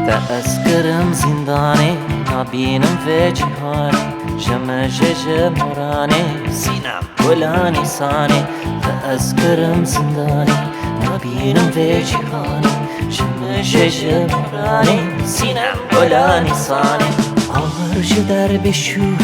تأذكرم زنداني نبينم في جهاني جمجة مراني سينام ولا نساني تأذكرم زنداني نبينم في جهاني جمجة مراني سينام ولا نساني آرج در بشور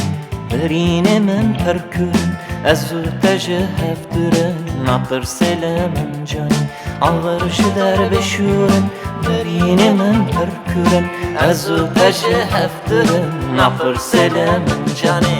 برین من پرکن از تجهف درن نپرسل من جانی آرج در بشورن برین من پرکن از تجهف درن نپرسل من جانی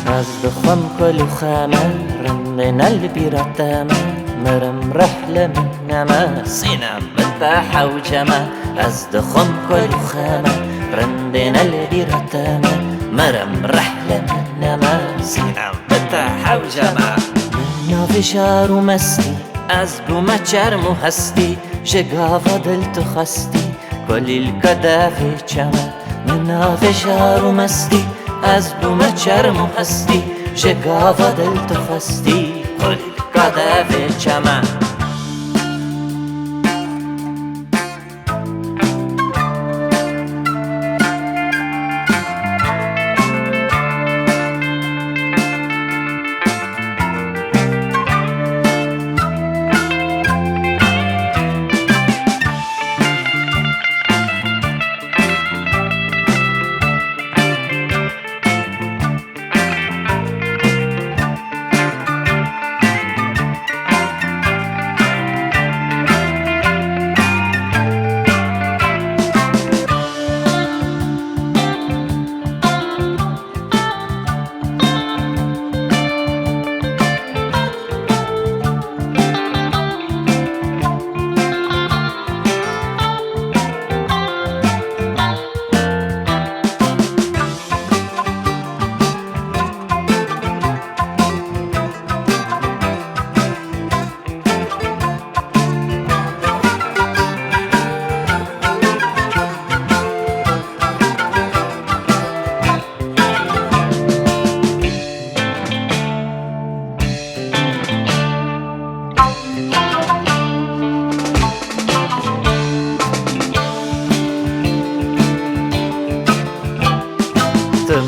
از دخم کلو خامه رندن البيرتامة مرم رحلة من نما سينام متاحة وجمع از دخم كل خامة رندن البيرتامة مرم رحلة من نما سينام متاحة وجمع من فشار ومستي از بوما چرم هستي شقافة دلت خستي كل الكدافي جمع من فشار ومستي از بوما چرم هستي شقافة دلت خستي كل الكدافي جمع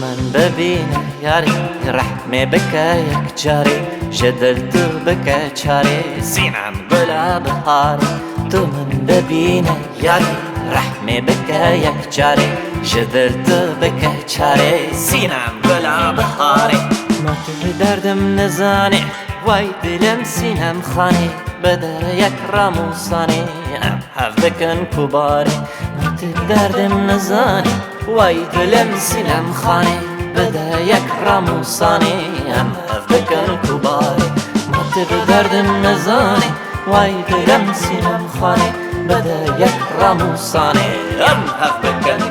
من ببینه یاری رحمه بکه یک جاری جدلت بکه چاری سینم گلا بهاری تو من ببینه یاری رحمه بکه یک جاری جدلت بکه چاری سینم گلا بهاری ما تو دردم نزانی وای دلم سینم خانی بده یک رموسانی ام هف بکن کباری ما تو دردم نزانی وای دلم سینم خانی بده یک رموسانی ام هف بکن کباری ما تو دردم نزانی وای دلم سینم خانی بده یک رموسانی ام هف بکن